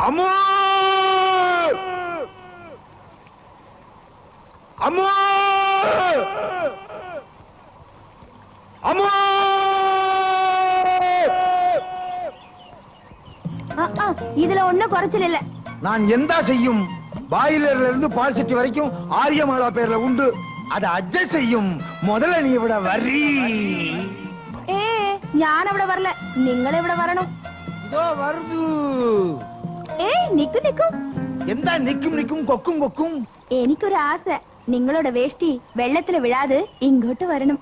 அம்மா அம்மா அம்மா இதுல ஒண்ணும் குறைச்சல் இல்ல. நான் எந்த செய்யும் பாயிலர்ல இருந்து பால் சிட்டி வரைக்கும் ஆரியமாலா பேர்ல உண்டு. அதை அட்ஜஸ்ட் செய்யும். முதல்ல நீ இவட வரி. ഞാൻ ഇവിടെ വരല, നിങ്ങൾ ഇവിടെ വരണം. இதோ வருது. നിക്കു നിക്കു. എന്താ നിക്കും നിക്കും കൊക്കും കൊക്കും? എനിക്കൊരു ആശ, നിങ്ങളുടെ വേഷ്ടി വെള്ളത്തിൽ വിഴാതെ ഇങ്ങോട്ട് വരണം.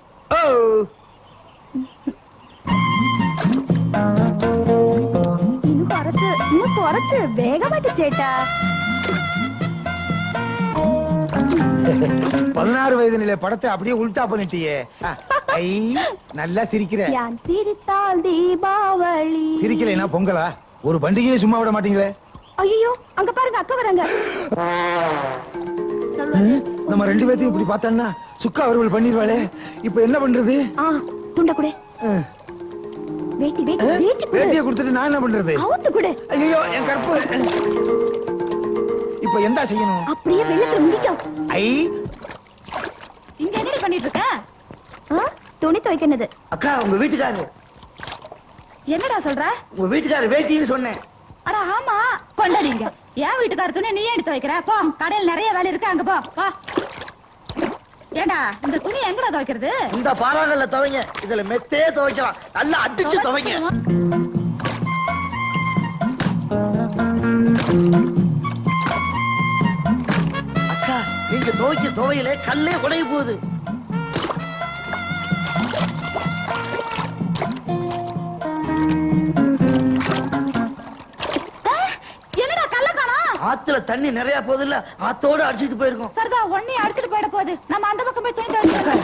ഇന്ന് കുറച്ച് വേഗമായിട്ട് ചേട്ടാ. 16 வயதினிலே படத்தை அப்படியே உல்டா பண்ணிட்டியே. நல்லா சிரிக்கிற. தீபாவளி சிரிக்கலைனா பொங்கலா? ஒரு பண்டிகையை சும்மா விட மாட்டீங்களே. ஐயோ, அங்க பாருங்க, அக்கா வராங்க. நம்ம ரெண்டு பேத்தையும் இப்படி பார்த்தான்னா சுக்கா அவர்கள் பண்ணிடுவாளே. இப்ப என்ன பண்றது? துண்ட குடு. வேட்டியை கொடுத்துட்டு நான் என்ன பண்றது? ஐயோ, என் கற்பு. இப்ப என்ன செய்யணும்? அப்படியே வெள்ளத்துல முங்கிக்கோ. இங்க என்ன பண்ணிட்டு இருக்க? துணி துவைக்கிறது. அக்கா, உங்க வீட்டுக்காரரு. என்னடா சொல்ற? உங்க வீட்டுக்காரரு வேட்டின்னு சொன்னேன். அட ஆமா, கொண்டாடிங்க. என் வீட்டுக்காரர் துணி நீ எடுத்து வைக்கிற? போ, கடையில் நிறைய வேலை இருக்கு, அங்க போ. வா. ஏண்டா, இந்த துணி எங்கடா துவைக்கிறது? இந்த பாறாங்கல்ல துவைங்க. இதுல மெத்தே துவைக்கலாம். நல்லா அடிச்சு துவைங்க. அக்கா, நீங்க துவைக்க துவையில கல்லே உடைய போகுது. என்னடா கல்ல காணோம்? ஆத்துல தண்ணி நிறைய போகுது இல்ல, ஆத்தோட அடிச்சிட்டு போயிருக்கோம். சரிதா, ஒண்ணே அடிச்சிட்டு போயிட போகுது. நம்ம அந்த பக்கம் போய் துணி துவைக்கலாம்.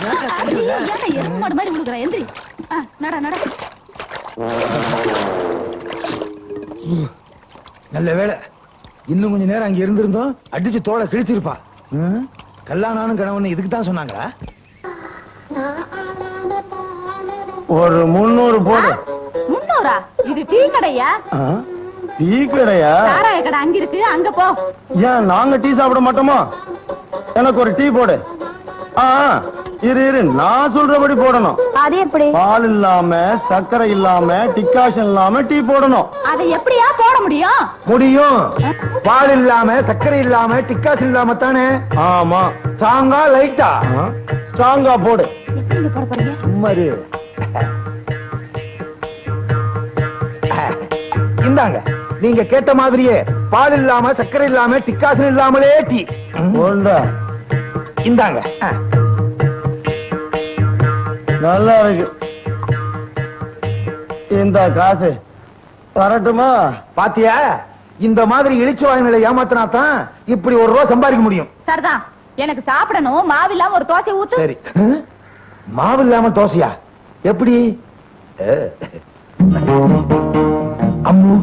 எருமை மாடு மாதிரி உடுக்குற. எந்திரி. நட நட. நல்ல வேலை, இன்னும் கொஞ்ச நேரம் அங்க இருந்திருந்தோம் அடிச்சு தோலை கிழிச்சிருப்பா. கல்யாணம் கணவன் இதுக்கு தான் சொன்னாங்களா? ஒரு 300 போடு. 300? இது டீ கடையா? டீ கடையா? சாராய கடை அங்க இருக்கு, அங்க போ. ஏன் நாங்க டீ சாப்பிட மாட்டோமா? எனக்கு ஒரு டீ போடு. இரு இரு, நான் சொல்றபடி போடணும். அது எப்படி? பால் இல்லாம, சர்க்கரை இல்லாம, டிகாஷன் இல்லாம டீ போடணும். அதை எப்படியா போட முடியும்? முடியும். பால் இல்லாம, சர்க்கரை இல்லாம, டிகாஷன் இல்லாம தானே? ஆமா. ஸ்ட்ராங்கா லைட்டா? ஸ்ட்ராங்கா போடு. எப்படி போட போறீங்க? சும்மாரு. இந்தாங்க, நீங்க கேட்ட மாதிரியே பால் இல்லாம, சர்க்கரை இல்லாம, டிகாஷன் இல்லாமலே டீ. இந்தாங்க. நல்லா இருக்கு. இந்த காசு வரட்டுமா? பாத்தியா, இந்த மாதிரி இழிச்சு வாயில ஏமாத்தினா தான் இப்படி ₹1 சம்பாதிக்க முடியும். சரிதான், எனக்கு சாப்பிடணும். மாவு இல்லாம ஒரு தோசை ஊத்து. சரி. மாவு இல்லாம தோசையா? எப்படி? அம்மு,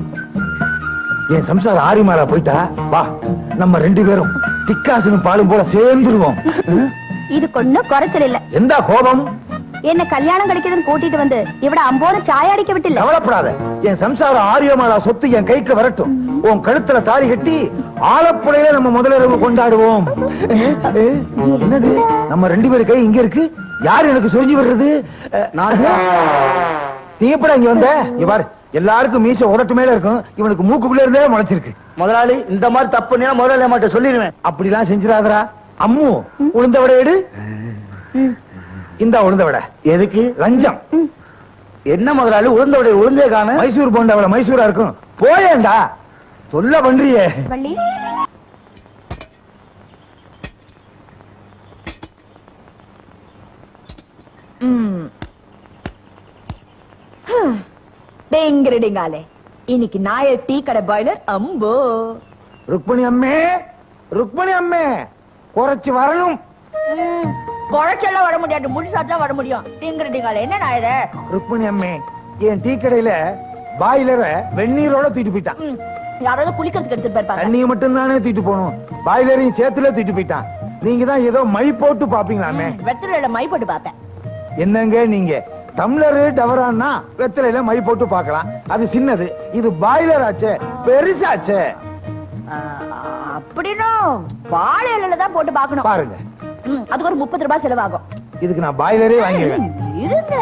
என் சம்சார ஆரிமாலா போயிட்டா. வா, நம்ம 2 பேரும் டிக்காசனும் பாலும் போல சேர்ந்துருவோம். இதுக்கு ஒண்ணும் குறைச்சல் இல்ல. எந்த கோபம்? என்ன கல்யாணம் கிடைக்குதுன்னு கூட்டிட்டு வந்து இவட அம்போன சாய அடிக்க விட்டில்ல. கவலைப்படாத, என் சம்சார ஆரியமாலா சொத்து என் கைக்கு வரட்டும். உன் கழுத்துல தாலி கட்டி ஆலப்புழையில நம்ம முதலிரவு கொண்டாடுவோம். என்னது, நம்ம 2 பேரு கை இங்க இருக்கு. யாரு எனக்கு சொரிஞ்சு வர்றது? நீ எப்படா இங்க வந்த? இவர் எல்லாருக்கும் மீச உதட்டு மேல இருக்கும், இவனுக்கு மூக்குக்குள்ள இருந்தே முளைச்சிருக்கு. முதலாளி, இந்த மாதிரி தப்பு நேரம் முதலாளி மாட்ட சொல்லிடுவேன். அப்படிலாம் செஞ்சிடாதரா. அம்மு, உளுந்த வடை எடு. இந்த உளுந்த வடை எதுக்கு? லஞ்சம். என்ன முதலாளி, உளுந்த வடை உளுந்தே காண? மைசூர் போண்டா மைசூரா இருக்கும். போயேண்டா, சொல்ல பண்றியே. வள்ளி, டேங்கிரடிங்காலே, இன்னைக்கு நாயர் டீ கடை பாய்லர் அம்போ. ருக்மணி அம்மே, ருக்மணி அம்மே, குறைச்சு வரணும். குறைச்செல்லாம் வர முடியாது, முடிச்சாதான் வர முடியும். டேங்கிரடிங்காலே, என்ன நாயர? ருக்மணி அம்மே, என் டீ கடையில பாய்லர வெந்நீரோட தூக்கிட்டு போயிட்டான். யாராவது குளிக்கிறதுக்கு எடுத்துட்டு போயிருப்பாங்க. தண்ணியை மட்டும் தானே தூக்கிட்டு போகணும், பாய்லரையும் சேர்த்துல தூக்கிட்டு போயிட்டான். நீங்க தான் ஏதோ மை போட்டு பாப்பீங்களாமே. வெத்தலையில மை போட்டு பாப்பேன். என்னங்க நீங்க, டம்ளரு டவரான்னா வெத்தலையில மை போட்டு பார்க்கலாம், அது சின்னது. இது பாய்லர் ஆச்சே, பெருசாச்சே. அப்படின்னா வாழை இலையில தான் போட்டு பார்க்கணும். பாருங்க, அதுக்கு ஒரு 30 ரூபாய் செலவாகும். இதுக்கு நான் பாய்லரே வாங்கிடுவேன். இருங்க,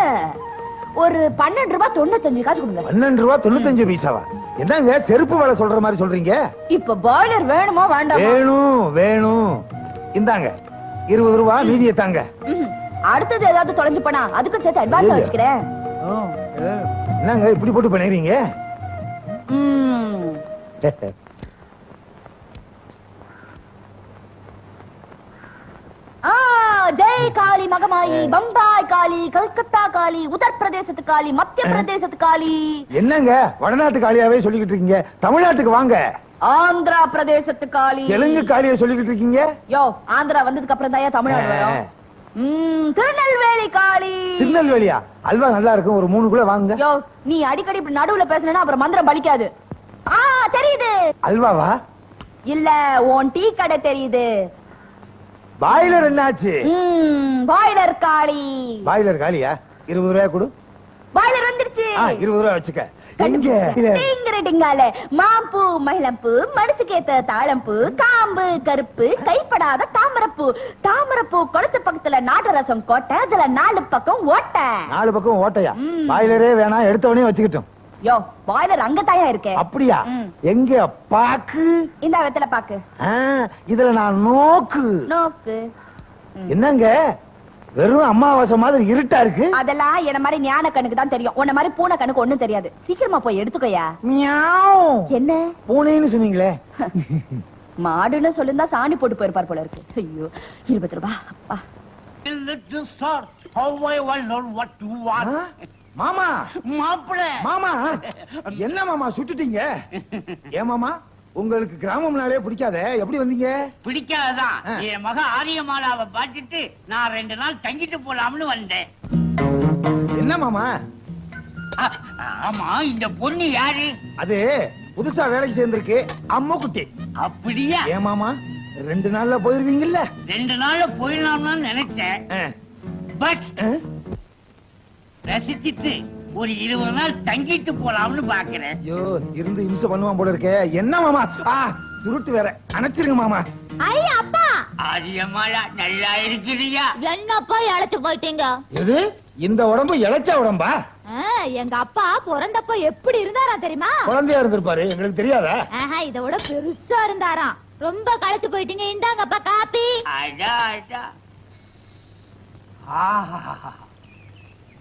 ஒரு 12 ரூபாய் 95 காசு கொடுங்க. 12 ரூபாய் 95 பைசாவா? என்னங்க செருப்பு வேலை சொல்ற மாதிரி சொல்றீங்க? இப்ப பாய்லர் வேணுமா வேண்டாமா? வேணும் வேணும். இந்தாங்க 20 ரூபாய், மீதியை தாங்க. அடுத்தது ஏதாவது தொலைஞ்சு போனா அதுக்கு சேர்த்து அட்வான்ஸ் வச்சுக்கிறேன். என்னங்க இப்படி போட்டு பண்ணிடுறீங்க? ஜெய் காளி மகமாயி, பம்பாய் காளி, கல்கத்தா காளி, உத்தரப்பிரதேசத்து காளி, மத்திய பிரதேசத்து காளி. என்னங்க வடநாட்டு காளியாவே சொல்லிக்கிட்டு இருக்கீங்க? தமிழ்நாட்டுக்கு வாங்க. ஆந்திரா பிரதேசத்து காளி. தெலுங்கு காளியை சொல்லிக்கிட்டு இருக்கீங்க? யோ, ஆந்திரா வந்ததுக்கு அப்புறம் தான் தமிழ்நாடு வரும். திருநெல்வேலி காளி. திருநெல்வேலியா? அல்வா நல்லா இருக்கும், ஒரு 3 கூட வாங்க. யோ, நீ அடிக்கடி இப்படி நடுவுல பேசணும்னா அப்புறம் மந்திரம் பலிக்காது. தெரியுது. அல்வாவா? இல்ல, உன் டீ கடை தெரியுது. பாய்லர் என்னாச்சு? பாய்லர் காளி. பாய்லர் காலியா? 20 ரூபாய் கொடு. பாய்லர் வந்துருச்சு. 20 ரூபாய் வச்சுக்க. மாம்பூ, மயிலம்பூ, மனசுக்கேத்த தாழம்பூ, காம்பு கருப்பு, கைப்படாத தாமரப்பூ. தாமரப்பூ குளத்து பக்கத்துல நாட்டரசம் கோட்டை, அதுல 4 பக்கம் ஓட்டை. 4 பக்கம் ஓட்டையா? பாய்லரே வேணாம், எடுத்தவனே வச்சுக்கிட்டோம். யோ, பாய்லர் அங்க தாயா இருக்கே. அப்படியா? எங்க பாக்கு? இந்த வெத்தல பாக்கு. இதுல நான் நோக்கு. நோக்கு என்னங்க வெறும் அமாவாசை மாதிரி இருட்டா இருக்கு? அதெல்லாம் என்ன மாதிரி ஞான கண்ணுக்கு தான் தெரியும். உன்ன மாதிரி பூனை கண்ணுக்கு ஒண்ணும் தெரியாது. சீக்கிரமா போய் எடுத்துக்கோயா. என்ன பூனைன்னு சொன்னீங்களே? மாடுன்னு சொல்லிருந்தா சாணி போட்டு போயிருப்பார் போல இருக்கு. ஐயோ, 20 ரூபாய். அப்பா. மாமா, மாப்பிள்ள மாமா, என்ன மாமா சுட்டுட்டீங்க? ஏன் மாமா, உங்களுக்கு கிராமம்னாலே பிடிக்காதே, எப்படி வந்தீங்க? பிடிக்காதான். என் மக ஆரியமாலாவை பார்த்துட்டு நான் 2 நாள் தங்கிட்டு போலாம்னு வந்தேன். என்ன மாமா? ஆமா, இந்த பொண்ணு யாரு? அது புதுசா வேலைக்கு சேர்ந்திருக்கு, அம்மா குட்டி. அப்படியா? ஏன் மாமா, 2 நாள்ல போயிருவீங்கல்ல? 2 நாள்ல போயிடலாம்னு நினைச்சேன். பட் ரசிச்சிட்டு ஒரு 20 நாள் தங்கிட்டு போலாம்னு பாக்குறேன். ஐயோ, இருந்து இம்சை பண்ணுவான் போல இருக்கே. என்ன மாமா, சுருட்டு வேற, அணைச்சிருங்க மாமா. ஐயா அப்பா, ஆரியமாலா நல்லா இருக்கிறியா? என்னப்பா இழைச்சு போயிட்டீங்க? எது, இந்த உடம்பு இளைச்ச உடம்பா? எங்க அப்பா பிறந்தப்ப எப்படி இருந்தாரா தெரியுமா? குழந்தையா இருந்திருப்பாரு, எங்களுக்கு தெரியாதா? இத விட பெருசா இருந்தாராம். ரொம்ப களைச்சு போயிட்டீங்க, இந்தாங்கப்பா காப்பி. அடா அடா,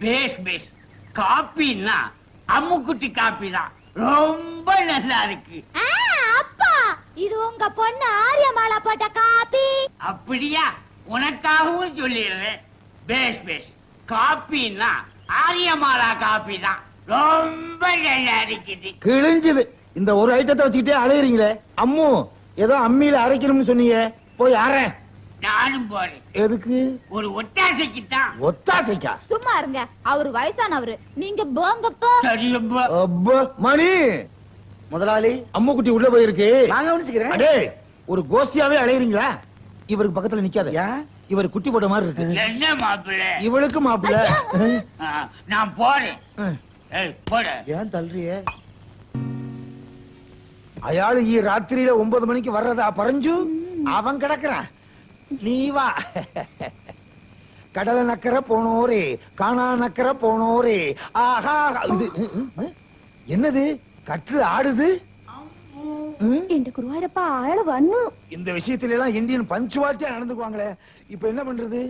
பேஸ் பேஸ். காப்பின்னா அம்முக்குட்டி காப்பி தான், ரொம்ப நல்லா இருக்கு. அப்பா, இது உங்க பொண்ணு ஆரியமாலா போட்ட காப்பி. அப்படியா? உனக்காகவும் சொல்லிடுறேன். பேஸ் பேஸ். காப்பின்னா ஆரியமாலா காப்பி தான், ரொம்ப நல்லா இருக்குது. கிழிஞ்சுது. இந்த ஒரு ஐட்டத்தை வச்சுக்கிட்டே அலையறீங்களே. அம்மு, ஏதோ அம்மியில அரைக்கணும்னு சொன்னீங்க, போய் அரை. நானும் போறேன். எதுக்கு? ஒரு ஒட்டாசைக்கு தான். ஒத்தாசைக்கா? சும்மா இருங்க, அவரு வயசானவரு, நீங்க போங்கப்பா. சரியப்பா. அப்பா, மணி முதலாளி, அம்மு குட்டி உள்ள போயிருக்கு, நான் கவனிச்சுக்கிறேன். அடே, ஒரு கோஷ்டியாவே அலையறீங்களா? இவருக்கு பக்கத்துல நிக்காத. இவர் குட்டி போட்ட மாதிரி இருக்கு. என்ன மாப்பிள்ள? இவளுக்கு மாப்பிள்ள. நான் போறேன். ஏய், போட. ஏன் தள்ளுறியே? அயாளு ராத்திரியில 9 மணிக்கு வர்றதா பறஞ்சு அவன் கிடக்குறான். நீ வா. கடலை நக்கற போனோரே, காணா நக்கற போனோரே. ஆஹா, இது என்னது? கற்று ஆடுது. குருவாரப்பா ஆள வண்ணு. இந்த விஷயத்துல எல்லாம் இந்தியன் பஞ்சுவாலிட்டியா நடந்துக்குவாங்களே, இப்ப என்ன பண்றது?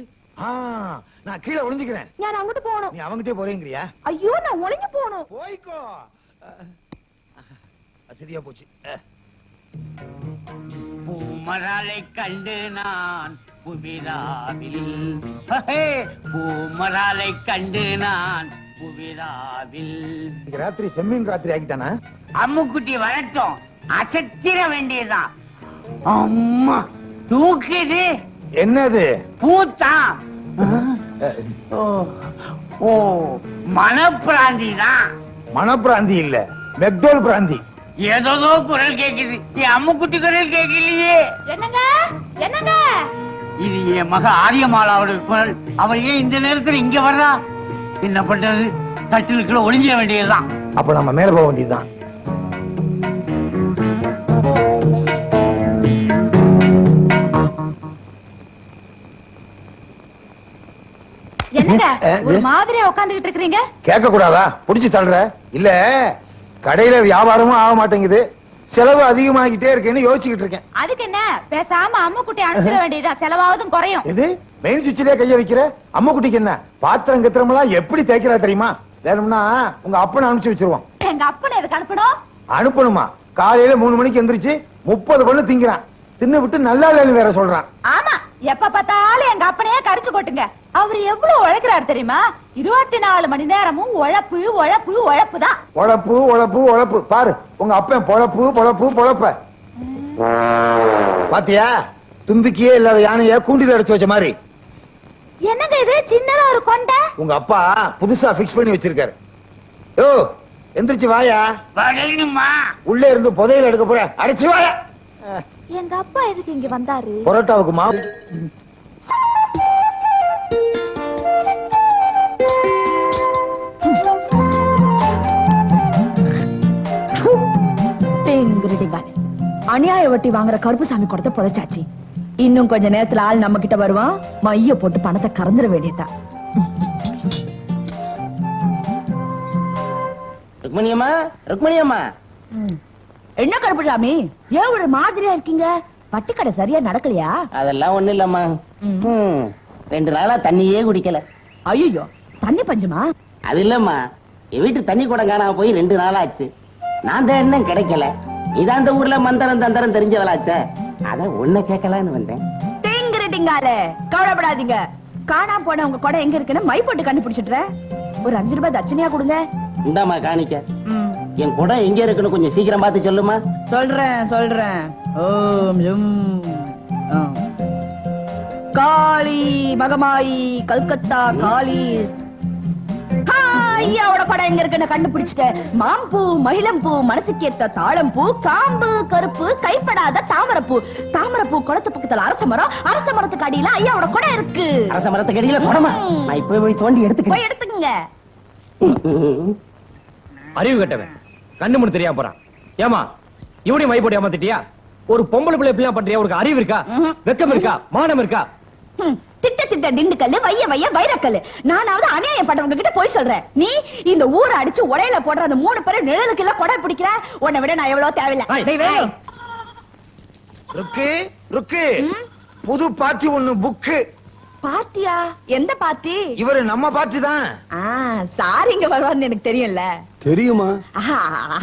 நான் கீழே ஒளிஞ்சுக்கிறேன். நான் அங்கிட்டு போகணும். நீ அவங்கிட்டே போறேங்கிறியா? ஐயோ, நான் ஒளிஞ்சு போகணும். போய்க்கோ. சரியா போச்சு. பூமராலை கண்டு நான் புவிராவில், பூமராலை கண்டு நான் புவிராவில். ராத்திரி செம்மீன் ராத்திரி ஆகிட்டானா? அம்முக்குட்டி வரட்டும், அசத்திர வேண்டியதான். அம்மா தூக்குது. என்னது? பூத்தான். ஓ, மனப்பிராந்தி தான். மனப்பிராந்தி இல்ல, மெக்டோல் பிராந்தி. ஏதோ குரல் கேக்குது, என் அம்முக்குட்டி குரல் கேட்கலையே. என்னங்க என்னங்க? இது என் மக ஆரியமாலாவோட குரல். அவர் ஏன் இந்த நேரத்துல இங்க வர்றா? என்ன பண்றது? கட்டிலுக்குள்ள ஒளிஞ்சிட வேண்டியதுதான். அப்ப நம்ம மேல போக வேண்டியதுதான். என்னங்க ஒரு மாதிரியா உட்கார்ந்துகிட்டு இருக்கீங்க? கேட்க கூடாதா? புடிச்சு தள்ளுற? இல்ல கடையில வியாபாரமும் ஆக மாட்டேங்குது, செலவு அதிகமாகிட்டே இருக்கேன்னு யோசிச்சுக்கிட்டு இருக்கேன். அதுக்கு என்ன, பேசாம அம்மா குட்டி அனுப்பிச்சிட வேண்டியதா, செலவாவதும் குறையும். இது மெயின் சுவிட்சிலே கைய வைக்கிற? அம்மா குட்டிக்கு என்ன பாத்திரம் கத்திரம் எல்லாம் எப்படி தேய்க்கிறா தெரியுமா? வேணும்னா உங்க அப்பனை அனுப்பிச்சு வச்சிருவோம். எங்க அப்பனை எதுக்கு அனுப்பணும்? அனுப்பணுமா? காலையில 3 மணிக்கு எந்திரிச்சு 30 பல்லு திங்கிறான், தின்னு விட்டு நல்லா இல்லைன்னு வேற சொல்றான். ஆமா, எப்ப பார்த்தாலும் எங்க அப்பனையே கரிச்சு கொட்டுங்க. அவர் எவ்வளவு உழைக்கிறாரு தெரியுமா? 24 மணி நேரமும் உழைப்பு உழைப்பு உழைப்பு தான். உழப்பு உழப்பு உழப்பு. பாரு உங்க அப்பன் பொழப்பு பொழப்பு பொழப்ப பாத்தியா? தும்பிக்கையே இல்லாத யானைய கூண்டில அடைச்சு வச்ச மாதிரி. என்னங்க இது சின்னதா ஒரு கொண்டை? உங்க அப்பா புதுசா பிக்ஸ் பண்ணி வச்சிருக்காரு. யோ எந்திரிச்சு வாயா. வரணுமா? உள்ளே இருந்து புதையல் எடுக்க போற, அடைச்சு வாயா. எங்க அப்பா எதுக்கு இங்க வந்தாரு? பரோட்டாவுக்கு மாவு. அநியாய வட்டி வாங்குற கருப்புசாமி கொடுத்த புதைச்சாச்சு. இன்னும் கொஞ்ச நேரத்துல ஆள் நம்ம கிட்ட வருவான், மைய போட்டு பணத்தை கறந்துட வேண்டியதா. ருக்மணியம்மா, ருக்மணியம்மா. என்ன கருப்புசாமி, ஏன் ஒரு மாதிரியா இருக்கீங்க? வட்டி கடை சரியா நடக்கலையா? அதெல்லாம் ஒண்ணு இல்லம்மா. 2 நாளா தண்ணியே குடிக்கல. ஐயோ, தண்ணி பஞ்சமா? அது இல்லம்மா, என் வீட்டு தண்ணி குடம் காணாம போய் 2 நாள் ஆச்சு. நான் தான் என்ன கிடைக்கல. இதான் அந்த ஊர்ல மந்திரம் தந்திரம் தெரிஞ்சவளாச்சே, அத ஒண்ணு கேட்கலான்னு வந்தேன். டிங்காலே, கவலைப்படாதீங்க. காணாம போன உங்க கொடை எங்க இருக்குன்னு மை போட்டு கண்டுபிடிச்சிடுறேன். ஒரு 5 ரூபாய் தட்சணையா கொடுங்க. இந்தாம்மா காணிக்க. என் குடம் எங்க இருக்குன்னு கொஞ்சம் சீக்கிரம் பார்த்து சொல்லுமா. சொல்றேன். ஓம் ஜும் காளி மகமாயி கல்கத்தா காளி. ஐயாவோட படம் எங்க இருக்குன்னு கண்டுபிடிச்சிட்டேன். மாம்பூ மகிழம்பூ மனசுக்கேத்த தாழம்பூ காம்பு கருப்பு கைப்படாத தாமரப்பூ. தாமரப்பூ குளத்து பக்கத்துல அரச மரம், அரச மரத்துக்கு அடியில ஐயாவோட குடம் இருக்கு. அரச மரத்துக்கு அடியில குடமா? நான் இப்ப போய் தோண்டி போய் எடுத்துக்கங்க. அறிவு கட்டவன் கண்ணு முன்னு தெரியாம போறான். ஏமா இவனையும் மை போட்டு ஏமாத்திட்டியா? ஒரு பொம்பளை பிள்ளை எப்படிலாம் பண்றியா? உனக்கு அறிவு இருக்கா? வெக்கம் இருக்கா? மானம் இருக்கா? திட்ட திட்ட திண்டுக்கல்லு வைய வைய வைரக்கல்லு. நானாவது அநியாயப்பட்டவங்க கிட்ட போய் சொல்றேன். நீ இந்த ஊரை அடிச்சு உடையில போடுற அந்த 3 பேரும் நிழலுக்கு இல்ல கொடை பிடிக்கிற. உன்னை விட நான் எவ்வளவு தேவையில்லை. ருக்கு ருக்கு, புது பார்ட்டி ஒண்ணு புக்கு. பார்ட்டியா? எந்த பார்ட்டி? இவரு நம்ம பார்ட்டி தான். சார் இங்க வருவார்னு எனக்கு தெரியும்ல. தெரியுமா?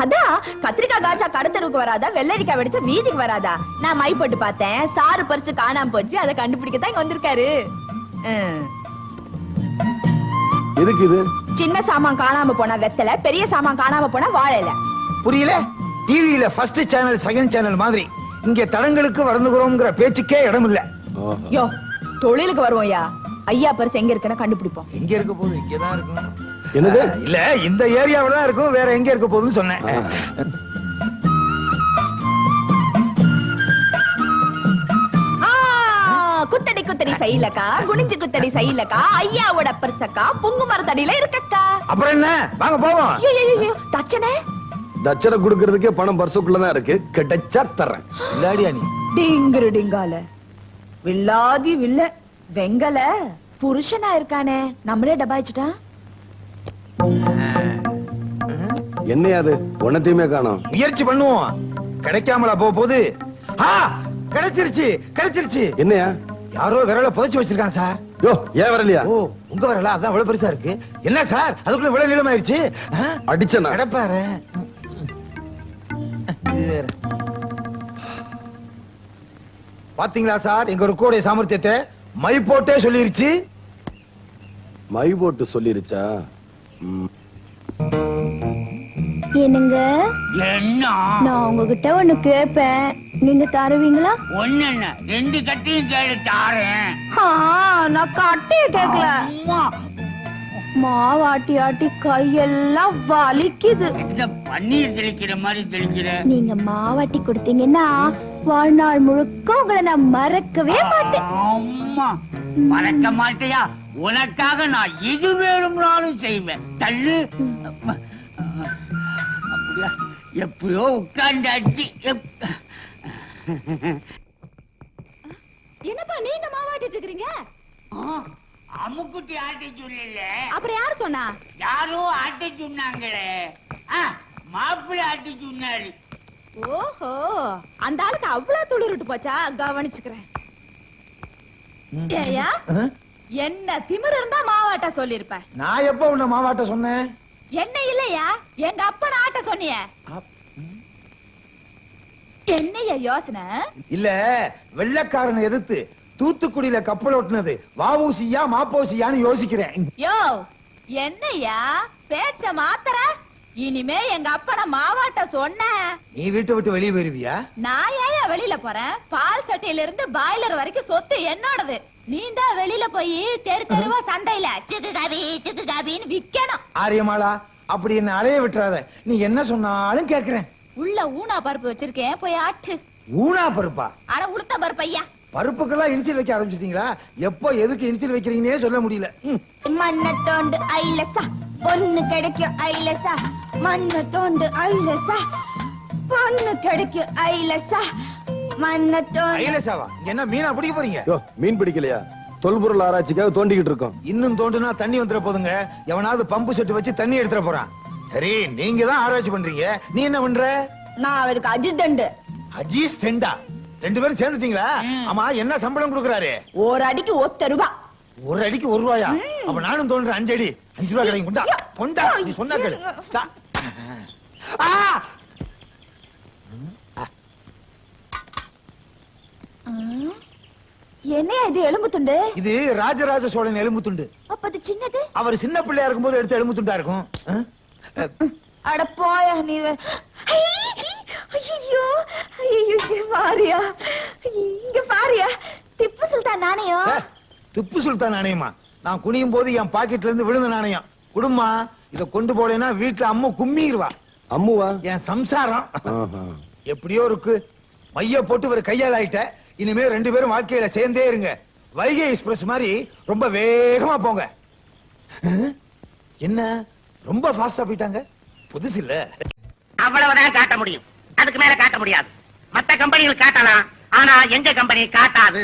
அதான் கத்திரிக்காய் காய்ச்சா கடத்தருக்கு வராதா, வெள்ளரிக்காய் வெடிச்சா வீதிக்கு வராதா. நான் மை போட்டு பார்த்தேன், சாரு பரிசு காணாம போச்சு, அதை கண்டுபிடிக்கத்தான் இங்க வந்திருக்காரு. எதுக்கு இது? சின்ன சாமான் காணாம போனா வெத்தலை, பெரிய சாமான் காணாம போனா வாழைல. புரியல? டிவியில ஃபர்ஸ்ட் சேனல் செகண்ட் சேனல் மாதிரி இங்க தடங்களுக்கு வளர்ந்துகிறோம்ங்கிற பேச்சுக்கே இடம் இல்ல. யோ தொழிலுக்கு வருவோம்யா. ஐயா பரிசு எங்க இருக்குன்னு கண்டுபிடிப்போம். எங்க இருக்க போகுது? இங்கதான் இருக்கும். என்னது? இல்ல இந்த ஏரியாவில தான் இருக்கும், வேற எங்க இருக்க போகுதுன்னு சொன்னேன். குத்தடி குத்தடி சைலக்கா, குனிஞ்சு குத்தடி சைலக்கா, ஐயாவோட பரிசக்கா புங்கு மரத்தடியில இருக்கக்கா. அப்புறம் என்ன, வாங்க போவோம். தச்சனே தச்சனை குடுக்கறதுக்கே பணம் பர்சுக்குள்ளதான் இருக்கு, கிடைச்சா தர்றேன். இல்லாடியா நீ? டிங்கிரு டிங்கால வில்லாதி வில்ல வெங்கல புருஷனா இருக்கானே, நம்மளே டபாய்ச்சிட்டா. என்னையாது உனத்தையுமே காணோம். முயற்சி பண்ணுவோம், கிடைக்காமலா போகுது. கிடைச்சிருச்சு கிடைச்சிருச்சு. என்னையா? யாரோ விரல புதைச்சு வச்சிருக்கான் சார். யோ ஏன் வரலையா? ஓ உங்க விரலா? அதான் இவ்வளவு பெருசா இருக்கு. என்ன சார் அதுக்குள்ள இவ்வளவு நீளமாயிருச்சு? அடிச்சனா? கிடப்பாரு. பாத்தீங்களா சார் எங்க ருக்கோடைய சாமர்த்தியத்தை? மை போட்டே சொல்லிருச்சு. மை போட்டு சொல்லிருச்சா? என்னங்க? என்ன? நான் உங்ககிட்ட ஒண்ணு கேப்பேன், நீங்க தருவீங்களா? ஒண்ணு என்ன 2 கட்டியும் கேடு தாரேன். நான் கட்டிய கேக்கல. மாவாட்டி ஆட்டி கையெல்லாம் வலிக்குது. பன்னீர் தெளிக்கிற மாதிரி தெளிக்கிற. நீங்க மாவாட்டி கொடுத்தீங்கன்னா வாழ்நாள் முழுக்க உங்களை நான் மறக்கவே மாட்டேன். அம்மா மறக்க மாட்டியா? உனக்காக நான் எது வேணும்னாலும் செய்வேன். தள்ளு. அப்படியா? எப்பயோ உட்கார்ந்தாச்சு. என்னப்பா நீங்க மாவாட்டிட்டு இருக்கீங்க? அம்முக்குட்டி ஆட்ட சொல்லல, அப்புறம் யாரு சொன்னா? யாரோ ஆட்ட சொன்னாங்களே. மாப்பிள்ளை ஆட்ட சொன்னாரு. ஓஹோ, அந்த ஆளுக்கு அவ்வளவு துளிருட்டு போச்சா? கவனிச்சுக்கிறேன். ஏய்யா, என்ன திமிரு இருந்தா மாவாட்ட சொல்லிருப்ப. நான் எப்ப உன்னை மாவாட்ட சொன்னேன்? என்ன இல்லையா, எங்க அப்பா ஆட்ட சொன்னிய. என்னையா யோசனை? இல்ல, வெள்ளக்காரனை எதிர்த்து தூத்துக்குடியில கப்பல் ஓட்டுனது வாவூசியா மாப்போசியான்னு யோசிக்கிறேன். யோ, என்னையா பேச்ச மாத்தற? இனிமே எங்க அப்பன மாவாட்ட சொன்ன, நீ வீட்டை விட்டு வெளியே போயிருவியா? நான் ஏன் வெளியில போறேன்? பால் சட்டையில இருந்து பாய்லர் வரைக்கும் சொத்து என்னோடது. நீண்டா வெளியில போய் தெரு தெருவா சண்டையில சிக்கு காபின்னு விக்கணும். ஆரியமாளா, அப்படி என்ன அலைய விட்டுறாத. நீ என்ன சொன்னாலும் கேக்குறேன். உள்ள ஊனா பருப்பு வச்சிருக்கேன், போய் ஆட்டு. ஊனா பருப்பா? அட உளுத்த பருப்பு ஐயா. பருப்புக்கெல்லாம் இனிஷியல் வைக்க ஆரம்பிச்சிட்டீங்களா? எப்போ எதுக்கு இனிஷியல் வைக்கிறீங்கன்னே சொல்ல முடியல. மண்ண தோண்டு ஐலசா பொண்ணு கிடைக்கும் ஐலசா, மண்ண தோண்டு ஐலசா பொண்ணு கிடைக்கும் ஐலசா, மண்ண தோண்டு. ஐலசாவா? இங்க என்ன மீனா பிடிக்க போறீங்க? மீன் பிடிக்கலையா? தொல்பொருள் ஆராய்ச்சிக்காக தோண்டிக்கிட்டு இருக்கோம். இன்னும் தோண்டுனா தண்ணி வந்துட போதுங்க. எவனாவது பம்பு செட்டு வச்சு தண்ணி எடுத்துட போறான். சரி, நீங்க தான் ஆராய்ச்சி பண்றீங்க, நீ என்ன பண்ற? நான் அவருக்கு அஜித்தண்டு. அஜிஸ்டண்டா? ரெண்டு பேரும் சேர்ந்துட்டீங்களா? ஆமா, என்ன சம்பளம் கொடுக்கறாரு? ஒரு அடிக்கு 1 ரூபாய். ஒரு அடிக்கு 1 ரூபாயா? அப்ப நானும் தோன்றேன் 5 அடி. 5 ரூபாய் கிடைக்கும். கொண்டா கொண்டா, நீ சொன்னா கேளு. தா. ஆ! என்னையா இது எலும்பு துண்டு? இது ராஜராஜ சோழன் எலும்பு துண்டு. அப்ப அது சின்னது? அவர் சின்ன பிள்ளையா இருக்கும்போது எடுத்த எலும்பு துண்டா இருக்கும். அட போயா நீ. ஐயோ ஐயோ, பாரியா இங்க பாரியா, திப்பு சுல்தான் நாணயம். திப்பு சுல்தான் நாணயமா? நான் குனியும் போது என் பாக்கெட்ல இருந்து விழுந்த நாணயம். குடுமா, இத கொண்டு போலேன்னா வீட்டுல அம்மா கும்மிடுவா. அம்முவா? என் சம்சாரம். எப்படியோ இருக்கு. மைய போட்டு ஒரு கையால் ஆயிட்ட. இனிமே 2 பேரும் வாழ்க்கையில சேர்ந்தே இருங்க. வைகை எக்ஸ்பிரஸ் மாதிரி ரொம்ப வேகமா போங்க. என்ன ரொம்ப ஃபாஸ்டா போயிட்டாங்க? புதுசு இல்ல. அவ்வளவுதான் காட்ட முடியும், அதுக்கு மேல காட்ட முடியாது. மத்த கம்பெனிகள் காட்டலாம், ஆனா எங்க கம்பெனி காட்டாது.